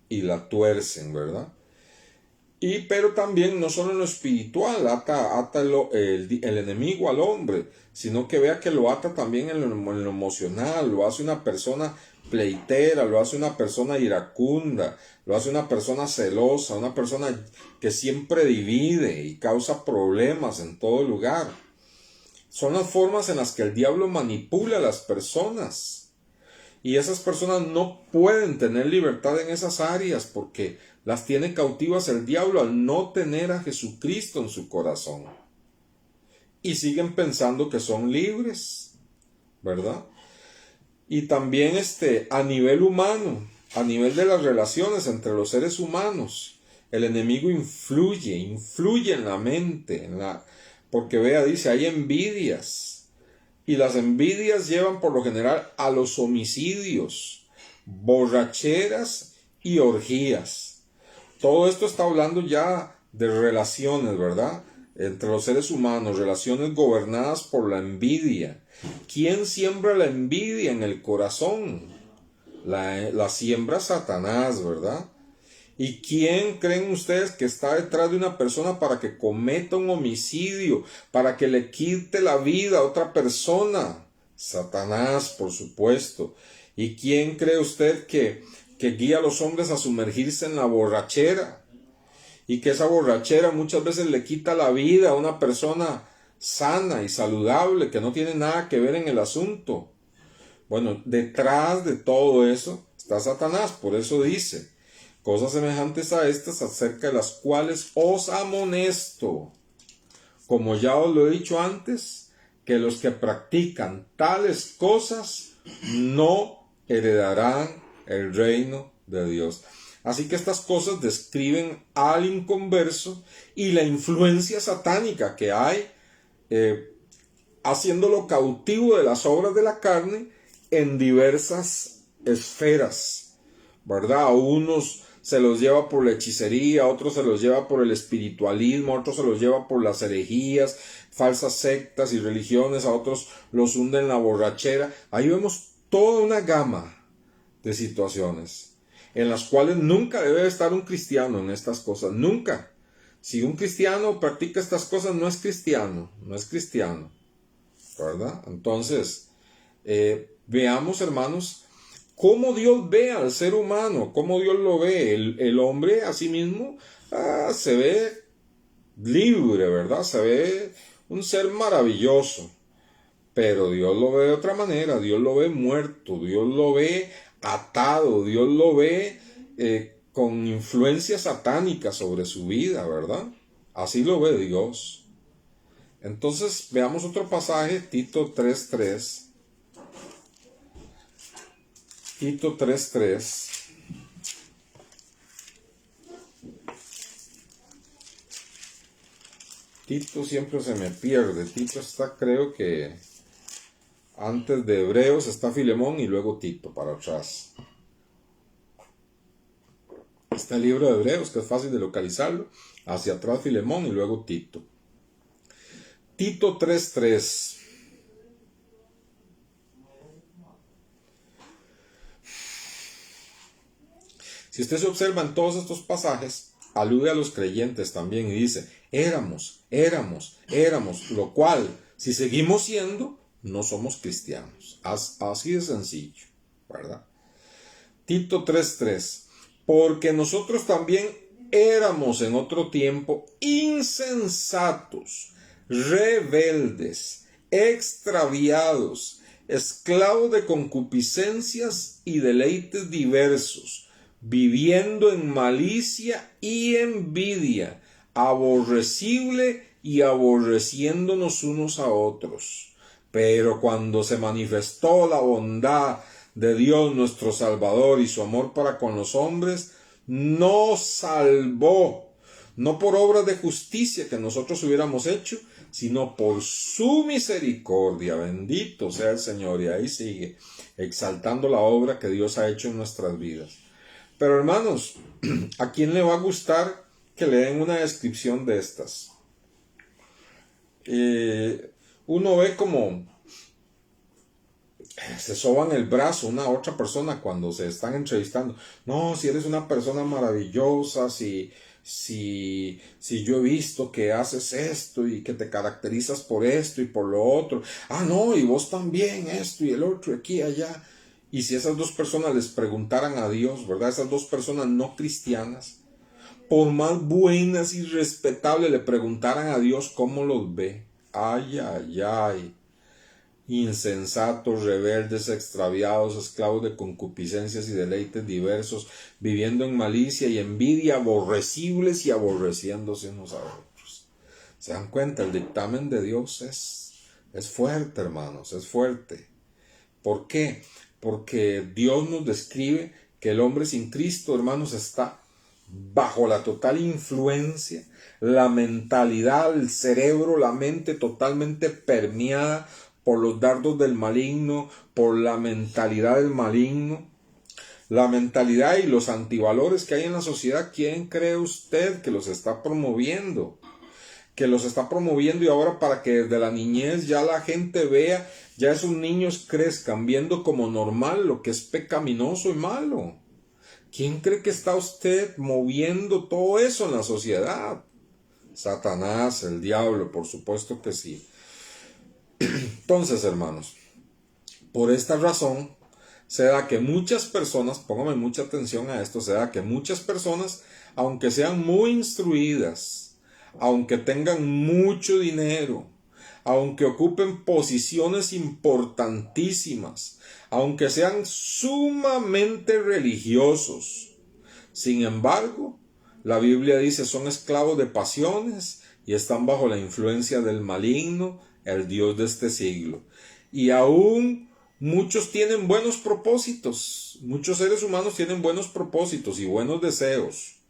y la tuercen, ¿verdad? Pero también no solo en lo espiritual ata el enemigo al hombre, sino que vea que lo ata también en lo emocional, lo hace una persona pleitera, lo hace una persona iracunda, lo hace una persona celosa, una persona que siempre divide y causa problemas en todo lugar. Son las formas en las que el diablo manipula a las personas. Y esas personas no pueden tener libertad en esas áreas porque las tiene cautivas el diablo al no tener a Jesucristo en su corazón. Y siguen pensando que son libres, ¿verdad? Y también a nivel humano, a nivel de las relaciones entre los seres humanos, el enemigo influye en la mente, porque vea, dice, hay envidias. Y las envidias llevan por lo general a los homicidios, borracheras y orgías. Todo esto está hablando ya de relaciones, ¿verdad? Entre los seres humanos, relaciones gobernadas por la envidia. ¿Quién siembra la envidia en el corazón? La siembra Satanás, ¿verdad? ¿Y quién creen ustedes que está detrás de una persona para que cometa un homicidio, para que le quite la vida a otra persona? Satanás, por supuesto. ¿Y quién cree usted que guía a los hombres a sumergirse en la borrachera? Y que esa borrachera muchas veces le quita la vida a una persona sana y saludable, que no tiene nada que ver en el asunto. Bueno, detrás de todo eso está Satanás, por eso dice cosas semejantes a estas, acerca de las cuales os amonesto, como ya os lo he dicho antes, que los que practican tales cosas no heredarán el reino de Dios. Así que estas cosas describen al inconverso y la influencia satánica que hay, haciéndolo cautivo de las obras de la carne en diversas esferas, ¿verdad? A unos se los lleva por la hechicería, a otros se los lleva por el espiritualismo, a otros se los lleva por las herejías, falsas sectas y religiones, a otros los hunde en la borrachera. Ahí vemos toda una gama de situaciones en las cuales nunca debe estar un cristiano en estas cosas, nunca. Si un cristiano practica estas cosas, no es cristiano, ¿verdad? Entonces, veamos, hermanos, cómo Dios ve al ser humano, cómo Dios lo ve. El hombre a sí mismo se ve libre, ¿verdad? Se ve un ser maravilloso, pero Dios lo ve de otra manera. Dios lo ve muerto, Dios lo ve atado, Dios lo ve con influencia satánica sobre su vida, ¿verdad? Así lo ve Dios. Entonces veamos otro pasaje, Tito 3:3. Tito 3:3. Tito siempre se me pierde. Tito está, creo que antes de Hebreos está Filemón y luego Tito para atrás. Está el libro de Hebreos, que es fácil de localizarlo. Hacia atrás Filemón y luego Tito. Tito 3:3. Si usted se observa en todos estos pasajes, alude a los creyentes también y dice, éramos, lo cual, si seguimos siendo, no somos cristianos. Así de sencillo, ¿verdad? Tito 3:3. Porque nosotros también éramos en otro tiempo insensatos, rebeldes, extraviados, esclavos de concupiscencias y deleites diversos, viviendo en malicia y envidia, aborrecible y aborreciéndonos unos a otros. Pero cuando se manifestó la bondad de Dios nuestro Salvador y su amor para con los hombres, nos salvó, no por obras de justicia que nosotros hubiéramos hecho, sino por su misericordia. Bendito sea el Señor. Y ahí sigue, exaltando la obra que Dios ha hecho en nuestras vidas. Pero hermanos, ¿a quién le va a gustar que le den una descripción de estas? Uno ve como se soban el brazo una a otra persona cuando se están entrevistando. No, si eres una persona maravillosa, si yo he visto que haces esto y que te caracterizas por esto y por lo otro. Ah, no, y vos también, esto y el otro, aquí y allá. Y si esas dos personas les preguntaran a Dios, ¿verdad? Esas dos personas no cristianas, por más buenas y respetables, le preguntaran a Dios cómo los ve. Ay, ay, ay. Insensatos, rebeldes, extraviados, esclavos de concupiscencias y deleites diversos, viviendo en malicia y envidia, aborrecibles y aborreciéndose unos a otros. ¿Se dan cuenta? El dictamen de Dios es fuerte, hermanos, es fuerte. ¿Por qué? Porque Dios nos describe que el hombre sin Cristo, hermanos, está bajo la total influencia, la mentalidad, el cerebro, la mente totalmente permeada por los dardos del maligno, por la mentalidad del maligno. La mentalidad y los antivalores que hay en la sociedad, ¿quién cree usted que los está promoviendo? Que los está promoviendo, y ahora para que desde la niñez ya la gente vea, ya esos niños crezcan viendo como normal lo que es pecaminoso y malo. ¿Quién cree que está usted moviendo todo eso en la sociedad? Satanás, el diablo, por supuesto que sí. Entonces, hermanos, por esta razón se da que muchas personas, póngame mucha atención a esto, se da que muchas personas, aunque sean muy instruidas, aunque tengan mucho dinero, aunque ocupen posiciones importantísimas, aunque sean sumamente religiosos, sin embargo, la Biblia dice son esclavos de pasiones y están bajo la influencia del maligno, el Dios de este siglo. Y aún muchos tienen buenos propósitos, muchos seres humanos tienen buenos propósitos y buenos deseos,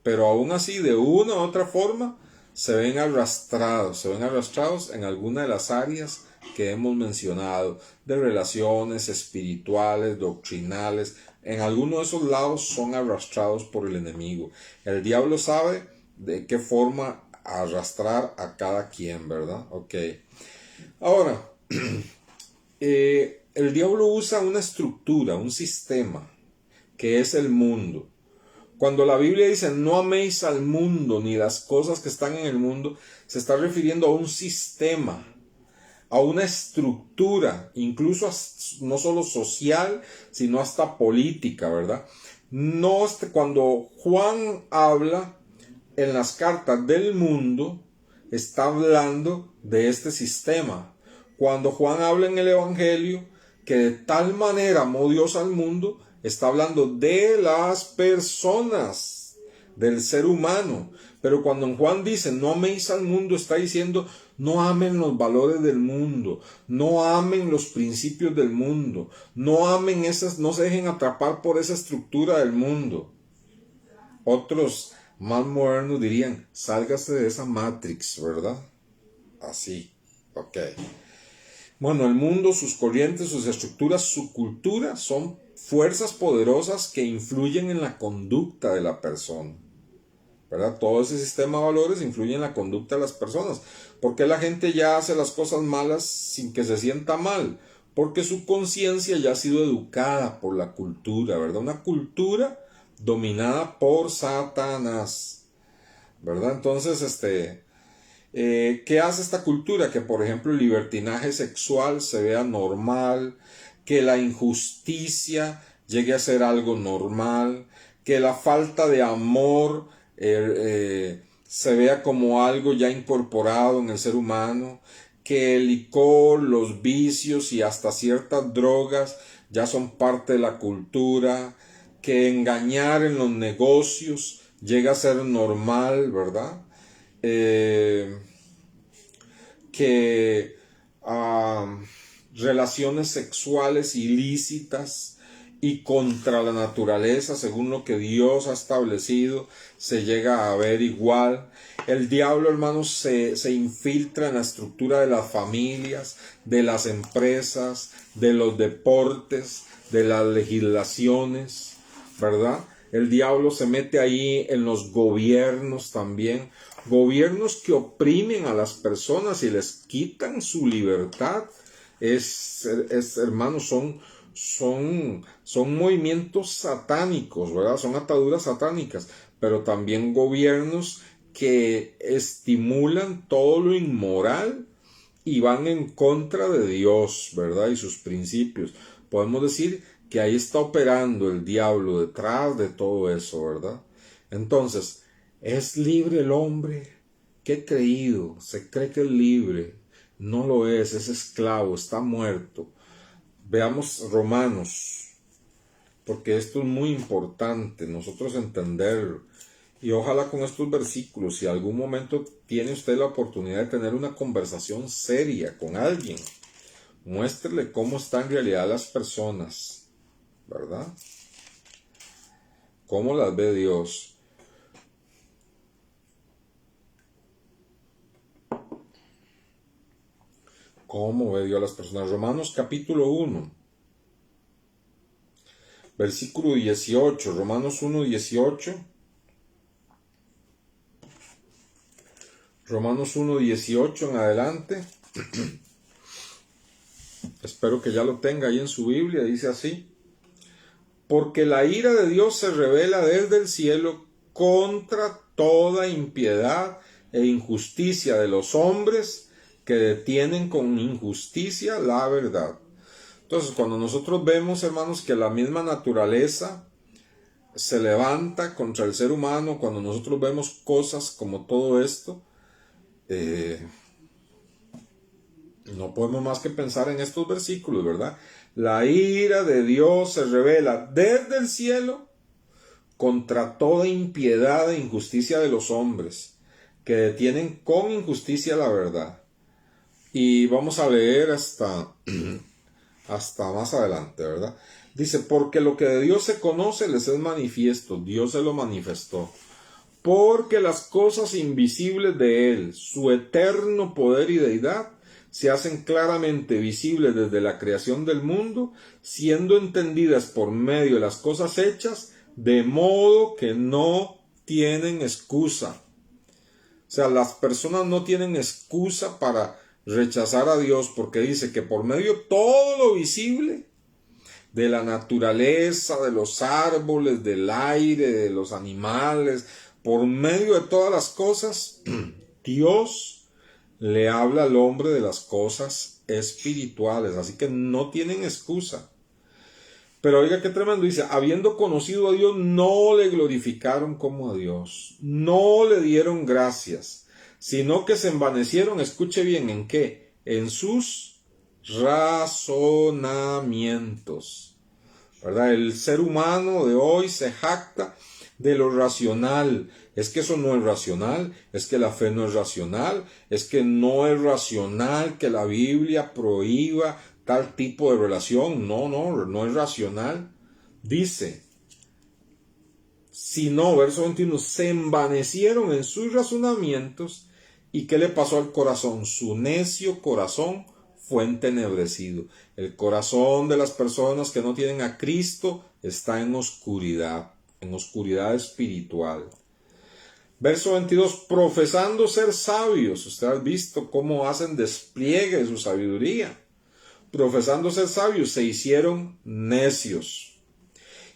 pero aún así de una u otra forma se ven arrastrados en alguna de las áreas que hemos mencionado, de relaciones espirituales, doctrinales. En alguno de esos lados son arrastrados por el enemigo. El diablo sabe de qué forma arrastrar a cada quien, ¿verdad? Ok. Ahora, el diablo usa una estructura, un sistema, que es el mundo. Cuando la Biblia dice no améis al mundo ni las cosas que están en el mundo, se está refiriendo a un sistema, a una estructura, incluso no solo social, sino hasta política, ¿verdad? No, cuando Juan habla en las cartas del mundo, está hablando de este sistema. Cuando Juan habla en el Evangelio que de tal manera amó Dios al mundo, está hablando de las personas, del ser humano. Pero cuando en Juan dice no améis al mundo, está diciendo no amen los valores del mundo, no amen los principios del mundo, no amen no se dejen atrapar por esa estructura del mundo. Otros más modernos dirían, sálgase de esa Matrix, ¿verdad? Así, ok. Bueno, el mundo, sus corrientes, sus estructuras, su cultura son fuerzas poderosas que influyen en la conducta de la persona, ¿verdad? Todo ese sistema de valores influye en la conducta de las personas. ¿Por qué la gente ya hace las cosas malas sin que se sienta mal? Porque su conciencia ya ha sido educada por la cultura, ¿verdad? Una cultura dominada por Satanás, ¿verdad? Entonces, ¿qué hace esta cultura? Que, por ejemplo, el libertinaje sexual se vea normal, que la injusticia llegue a ser algo normal, que la falta de amor se vea como algo ya incorporado en el ser humano, que el licor, los vicios y hasta ciertas drogas ya son parte de la cultura, que engañar en los negocios llega a ser normal, ¿verdad? Que relaciones sexuales ilícitas y contra la naturaleza, según lo que Dios ha establecido, se llega a ver igual. El diablo, hermanos, se infiltra en la estructura de las familias, de las empresas, de los deportes, de las legislaciones, ¿verdad? El diablo se mete ahí en los gobiernos también, gobiernos que oprimen a las personas y les quitan su libertad. Hermanos, son movimientos satánicos, ¿verdad? Son ataduras satánicas, pero también gobiernos que estimulan todo lo inmoral y van en contra de Dios, ¿verdad? Y sus principios. Podemos decir que ahí está operando el diablo detrás de todo eso, ¿verdad? Entonces, ¿es libre el hombre? ¿Qué creído? Se cree que es libre. No lo es esclavo, está muerto. Veamos Romanos, porque esto es muy importante, nosotros entenderlo. Y ojalá con estos versículos, si algún momento tiene usted la oportunidad de tener una conversación seria con alguien, muéstrele cómo están en realidad las personas, ¿verdad? ¿Cómo las ve Dios? ¿Cómo ve Dios a las personas? Romanos capítulo 1, versículo 18, Romanos 1, 18. Romanos 1, 18 en adelante. Espero que ya lo tenga ahí en su Biblia. Dice así: porque la ira de Dios se revela desde el cielo contra toda impiedad e injusticia de los hombres que detienen con injusticia la verdad. Entonces, cuando nosotros vemos, hermanos, que la misma naturaleza se levanta contra el ser humano, cuando nosotros vemos cosas como todo esto, no podemos más que pensar en estos versículos, ¿verdad? La ira de Dios se revela desde el cielo contra toda impiedad e injusticia de los hombres, que detienen con injusticia la verdad. Y vamos a leer hasta más adelante, ¿verdad? Dice, porque lo que de Dios se conoce les es manifiesto, Dios se lo manifestó. Porque las cosas invisibles de Él, su eterno poder y deidad, se hacen claramente visibles desde la creación del mundo, siendo entendidas por medio de las cosas hechas, de modo que no tienen excusa. O sea, las personas no tienen excusa para rechazar a Dios, porque dice que por medio de todo lo visible, de la naturaleza, de los árboles, del aire, de los animales, por medio de todas las cosas, Dios le habla al hombre de las cosas espirituales, así que no tienen excusa. Pero oiga qué tremendo, dice, habiendo conocido a Dios, no le glorificaron como a Dios, no le dieron gracias, sino que se envanecieron, escuche bien, ¿en qué? En sus razonamientos, ¿verdad? El ser humano de hoy se jacta de lo racional. Es que eso no es racional, es que la fe no es racional, es que no es racional que la Biblia prohíba tal tipo de relación. No es racional. Dice, si no, verso 21, se envanecieron en sus razonamientos. ¿Y qué le pasó al corazón? Su necio corazón fue entenebrecido. El corazón de las personas que no tienen a Cristo está en oscuridad espiritual. Verso 22, profesando ser sabios. Usted ha visto cómo hacen despliegue de su sabiduría. Profesando ser sabios, se hicieron necios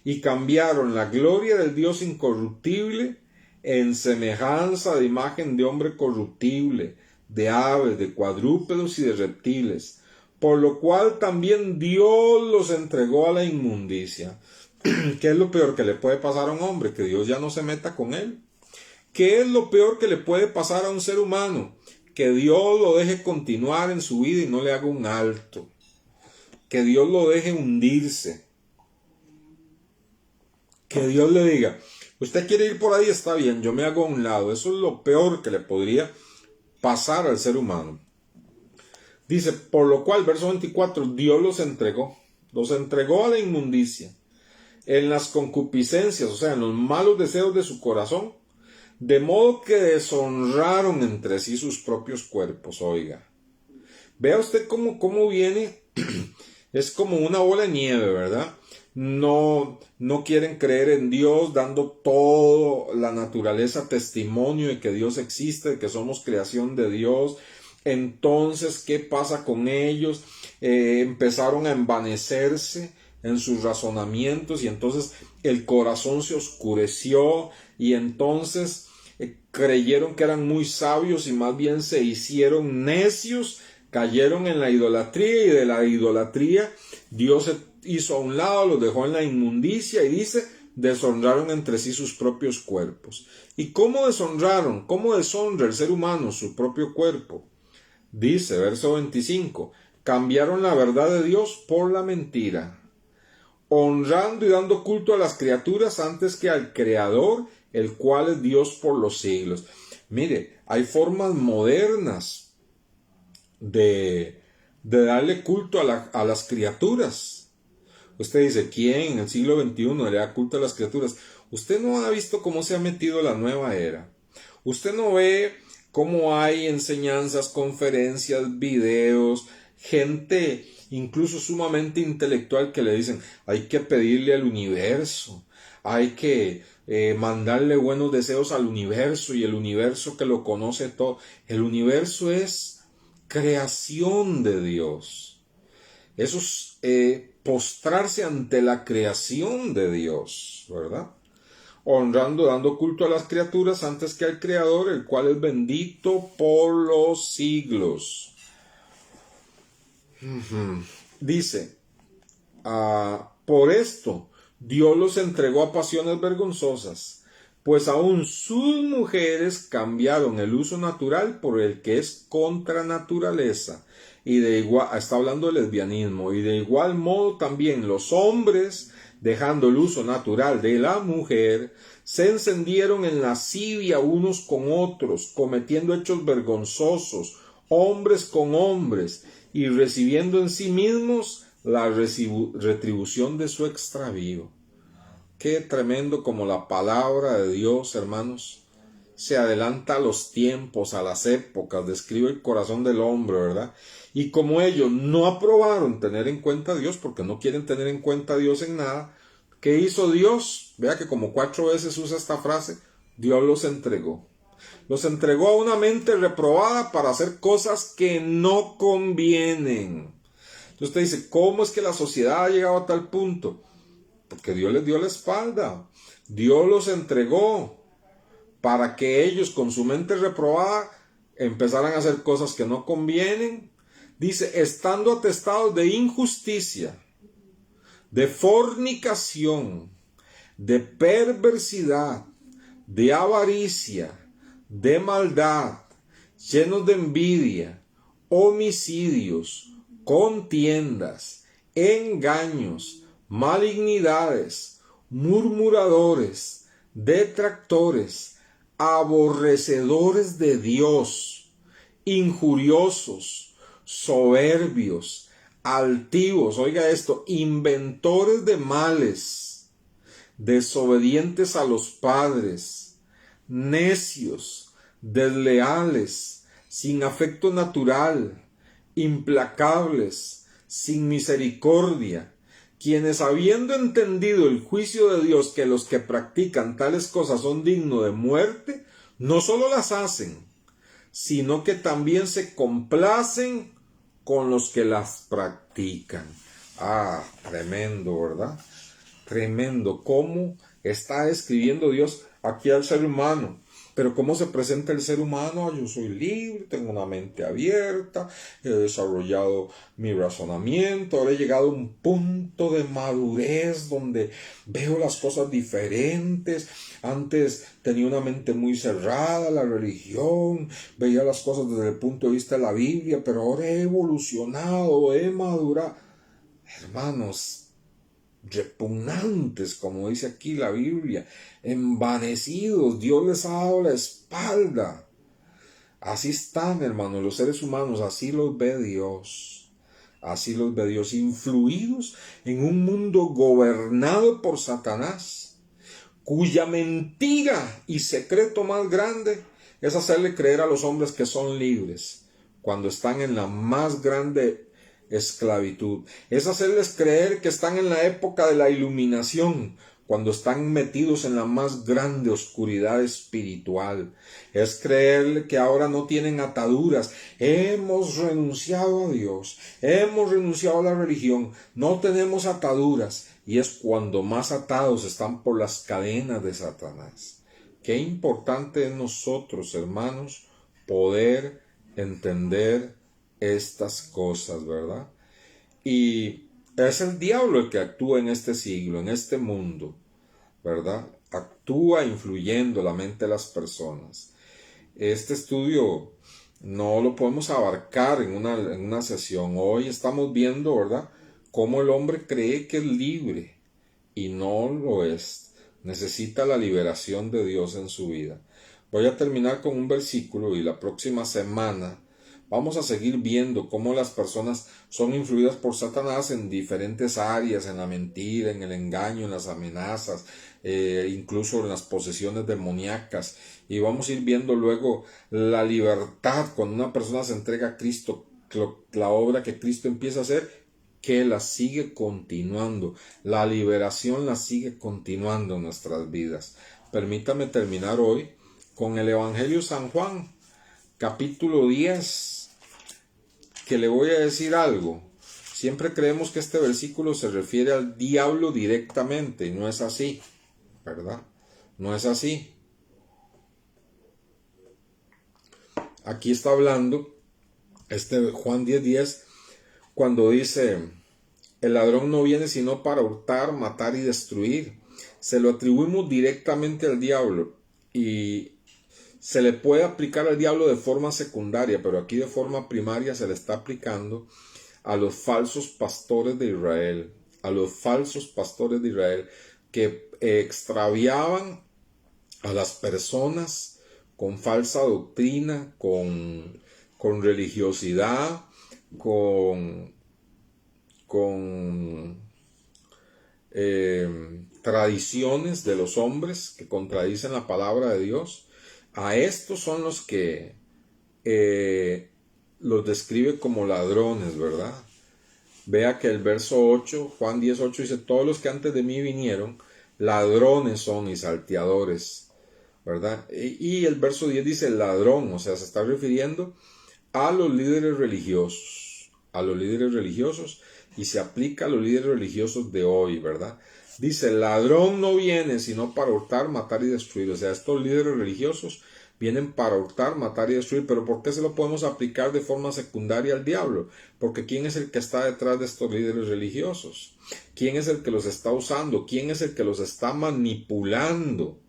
y cambiaron la gloria del Dios incorruptible en semejanza de imagen de hombre corruptible, de aves, de cuadrúpedos y de reptiles, por lo cual también Dios los entregó a la inmundicia. ¿Qué es lo peor que le puede pasar a un hombre? Que Dios ya no se meta con él, ¿Qué es lo peor que le puede pasar a un ser humano? Que Dios lo deje continuar en su vida y no le haga un alto. Que Dios lo deje hundirse. Que Dios le diga, usted quiere ir por ahí, está bien, yo me hago a un lado. Eso es lo peor que le podría pasar al ser humano. Dice, por lo cual, verso 24, Dios los entregó a la inmundicia, en las concupiscencias, o sea, en los malos deseos de su corazón, de modo que deshonraron entre sí sus propios cuerpos. Oiga, vea usted cómo viene, es como una bola de nieve, ¿verdad? No quieren creer en Dios, dando toda la naturaleza testimonio de que Dios existe, de que somos creación de Dios. Entonces, ¿qué pasa con ellos? Empezaron a envanecerse en sus razonamientos y entonces el corazón se oscureció y entonces creyeron que eran muy sabios y más bien se hicieron necios, cayeron en la idolatría y de la idolatría Dios se hizo a un lado, los dejó en la inmundicia y dice, deshonraron entre sí sus propios cuerpos. ¿Y cómo deshonraron? ¿Cómo deshonra el ser humano su propio cuerpo? Dice, verso 25, cambiaron la verdad de Dios por la mentira, honrando y dando culto a las criaturas antes que al Creador, el cual es Dios por los siglos. Mire, hay formas modernas de darle culto a las criaturas. Usted dice, ¿quién en el siglo XXI le da culto a las criaturas? Usted no ha visto cómo se ha metido la nueva era. Usted no ve cómo hay enseñanzas, conferencias, videos, gente incluso sumamente intelectual que le dicen, hay que pedirle al universo, hay que mandarle buenos deseos al universo y el universo que lo conoce todo. El universo es creación de Dios. Eso es postrarse ante la creación de Dios, ¿verdad? Honrando, dando culto a las criaturas antes que al Creador, el cual es bendito por los siglos. Dice, por esto Dios los entregó a pasiones vergonzosas, pues aún sus mujeres cambiaron el uso natural por el que es contra naturaleza. Y de igual, está hablando de lesbianismo, y de igual modo también los hombres, dejando el uso natural de la mujer, se encendieron en lascivia unos con otros, cometiendo hechos vergonzosos, hombres con hombres, y recibiendo en sí mismos la retribución de su extravío. Qué tremendo como la palabra de Dios, hermanos, se adelanta a los tiempos, a las épocas, describe el corazón del hombre, ¿verdad? Y como ellos no aprobaron tener en cuenta a Dios, porque no quieren tener en cuenta a Dios en nada, ¿qué hizo Dios? Vea que como 4 veces usa esta frase, Dios los entregó. Los entregó a una mente reprobada para hacer cosas que no convienen. Entonces usted dice, ¿cómo es que la sociedad ha llegado a tal punto? Porque Dios les dio la espalda. Dios los entregó para que ellos con su mente reprobada empezaran a hacer cosas que no convienen. Dice, estando atestados de injusticia, de fornicación, de perversidad, de avaricia, de maldad, llenos de envidia, homicidios, contiendas, engaños, malignidades, murmuradores, detractores, aborrecedores de Dios, injuriosos, soberbios, altivos, oiga esto, inventores de males, desobedientes a los padres, necios, desleales, sin afecto natural, implacables, sin misericordia, quienes habiendo entendido el juicio de Dios que los que practican tales cosas son dignos de muerte, no solo las hacen, sino que también se complacen con los que las practican. Tremendo, ¿verdad? Tremendo cómo está escribiendo Dios aquí al ser humano. Pero ¿cómo se presenta el ser humano? Yo soy libre, tengo una mente abierta, he desarrollado mi razonamiento, ahora he llegado a un punto de madurez donde veo las cosas diferentes. Antes tenía una mente muy cerrada, la religión, veía las cosas desde el punto de vista de la Biblia, pero ahora he evolucionado, he madurado. Hermanos, repugnantes, como dice aquí la Biblia, envanecidos, Dios les ha dado la espalda. Así están, hermanos, los seres humanos, así los ve Dios. Así los ve Dios, influidos en un mundo gobernado por Satanás, cuya mentira y secreto más grande es hacerle creer a los hombres que son libres, cuando están en la más grande esclavitud. Es hacerles creer que están en la época de la iluminación, cuando están metidos en la más grande oscuridad espiritual. Es creer que ahora no tienen ataduras. Hemos renunciado a Dios, hemos renunciado a la religión, no tenemos ataduras, y es cuando más atados están por las cadenas de Satanás. Qué importante es nosotros, hermanos, poder entender estas cosas, ¿verdad? Y es el diablo el que actúa en este siglo, en este mundo, ¿verdad? Actúa influyendo la mente de las personas. Este estudio no lo podemos abarcar en una sesión. Hoy estamos viendo, ¿verdad?, cómo el hombre cree que es libre y no lo es. Necesita la liberación de Dios en su vida. Voy a terminar con un versículo y la próxima semana vamos a seguir viendo cómo las personas son influidas por Satanás en diferentes áreas, en la mentira, en el engaño, en las amenazas, incluso en las posesiones demoníacas. Y vamos a ir viendo luego la libertad cuando una persona se entrega a Cristo, la obra que Cristo empieza a hacer, que la sigue continuando. La liberación la sigue continuando en nuestras vidas. Permítame terminar hoy con el Evangelio de San Juan, capítulo 10, que le voy a decir algo. Siempre creemos que este versículo se refiere al diablo directamente, y no es así, ¿verdad? No es así. Aquí está hablando Juan 10:10, cuando dice: el ladrón no viene sino para hurtar, matar y destruir. Se lo atribuimos directamente al diablo y se le puede aplicar al diablo de forma secundaria, pero aquí de forma primaria se le está aplicando a los falsos pastores de Israel, a los falsos pastores de Israel que extraviaban a las personas con falsa doctrina, con religiosidad, con tradiciones de los hombres que contradicen la palabra de Dios. A estos son los que los describe como ladrones, ¿verdad? Vea que el verso 8, Juan 10:8 dice: todos los que antes de mí vinieron, ladrones son y salteadores, ¿verdad? Y el verso 10 dice ladrón, o sea, se está refiriendo a los líderes religiosos, y se aplica a los líderes religiosos de hoy, ¿verdad? Dice, ladrón no viene sino para hurtar, matar y destruir. O sea, estos líderes religiosos vienen para hurtar, matar y destruir. Pero ¿por qué se lo podemos aplicar de forma secundaria al diablo? Porque ¿quién es el que está detrás de estos líderes religiosos? ¿Quién es el que los está usando? ¿Quién es el que los está manipulando?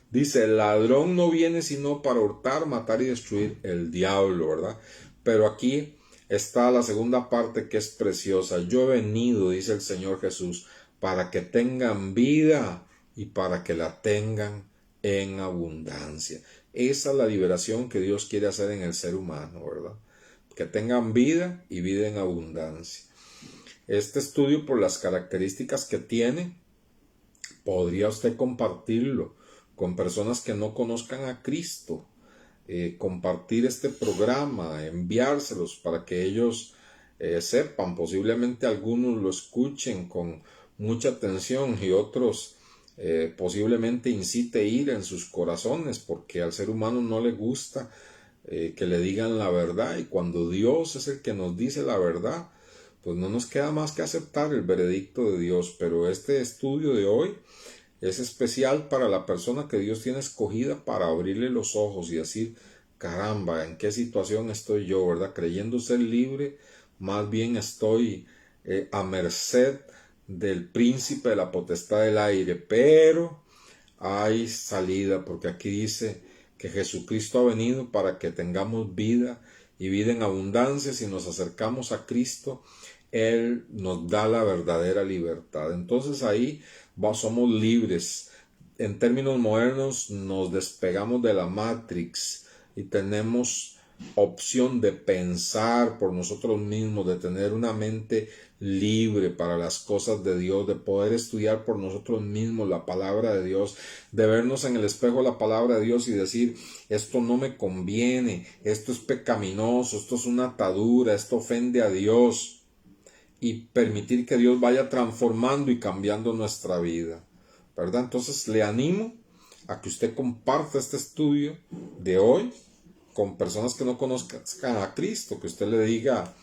Dice, el ladrón no viene sino para hurtar, matar y destruir. El diablo, ¿verdad? Pero aquí está la segunda parte que es preciosa. Yo he venido, dice el Señor Jesús, para que tengan vida y para que la tengan en abundancia. Esa es la liberación que Dios quiere hacer en el ser humano, ¿verdad? Que tengan vida y vida en abundancia. Este estudio, por las características que tiene, podría usted compartirlo con personas que no conozcan a Cristo. Compartir este programa, enviárselos para que ellos sepan. Posiblemente algunos lo escuchen con mucha atención y otros posiblemente incite ira en sus corazones, porque al ser humano no le gusta que le digan la verdad, y cuando Dios es el que nos dice la verdad, pues no nos queda más que aceptar el veredicto de Dios. Pero este estudio de hoy Es especial para la persona que Dios tiene escogida para abrirle los ojos y decir, caramba, ¿en qué situación estoy yo, verdad? Creyendo ser libre, más bien estoy a merced del príncipe de la potestad del aire, pero hay salida, porque aquí dice que Jesucristo ha venido para que tengamos vida y vida en abundancia. Si nos acercamos a Cristo, Él nos da la verdadera libertad. Entonces ahí somos libres. En términos modernos, nos despegamos de la Matrix y tenemos opción de pensar por nosotros mismos, de tener una mente libre para las cosas de Dios, de poder estudiar por nosotros mismos la palabra de Dios, de vernos en el espejo la palabra de Dios y decir, esto no me conviene, esto es pecaminoso, esto es una atadura, esto ofende a Dios, y permitir que Dios vaya transformando y cambiando nuestra vida, ¿verdad? Entonces le animo a que usted comparta este estudio de hoy con personas que no conozcan a Cristo, que usted le diga,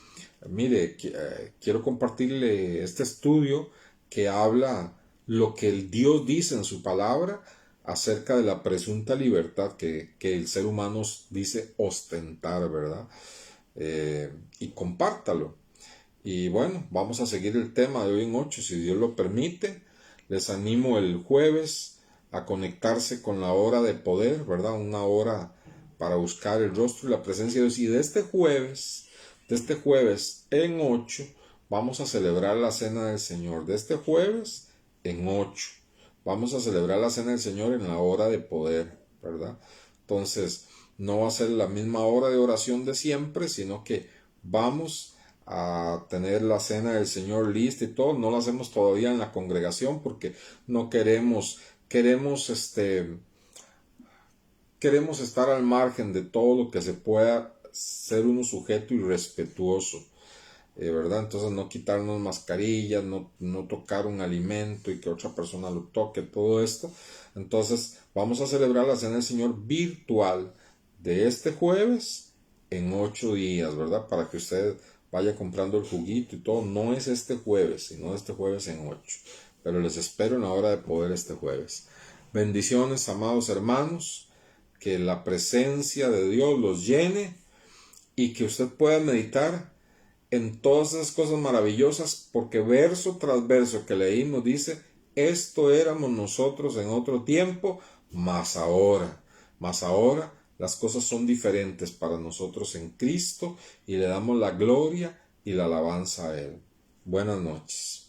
mire, quiero compartirle este estudio que habla lo que el Dios dice en su palabra acerca de la presunta libertad que el ser humano dice ostentar, ¿verdad? Y compártalo. Y bueno, vamos a seguir el tema de hoy en 8, si Dios lo permite. Les animo el jueves a conectarse con la hora de poder, ¿verdad? Una hora para buscar el rostro y la presencia de Dios. Y de este jueves en 8, vamos a celebrar la cena del Señor. De este jueves en 8, vamos a celebrar la cena del Señor en la hora de poder, ¿verdad? Entonces, no va a ser la misma hora de oración de siempre, sino que vamos a tener la cena del Señor lista y todo. No lo hacemos todavía en la congregación porque no queremos estar al margen de todo lo que se pueda ser uno sujeto y respetuoso, ¿verdad? Entonces no quitarnos mascarillas, no tocar un alimento y que otra persona lo toque, todo esto. Entonces vamos a celebrar la cena del Señor virtual de este jueves en 8 días, ¿verdad? Para que usted vaya comprando el juguito y todo. No es este jueves, sino este jueves en 8. Pero les espero en la hora de poder este jueves. Bendiciones, amados hermanos. Que la presencia de Dios los llene y que usted pueda meditar en todas esas cosas maravillosas, porque verso tras verso que leímos dice, esto éramos nosotros en otro tiempo, mas ahora las cosas son diferentes para nosotros en Cristo y le damos la gloria y la alabanza a Él. Buenas noches.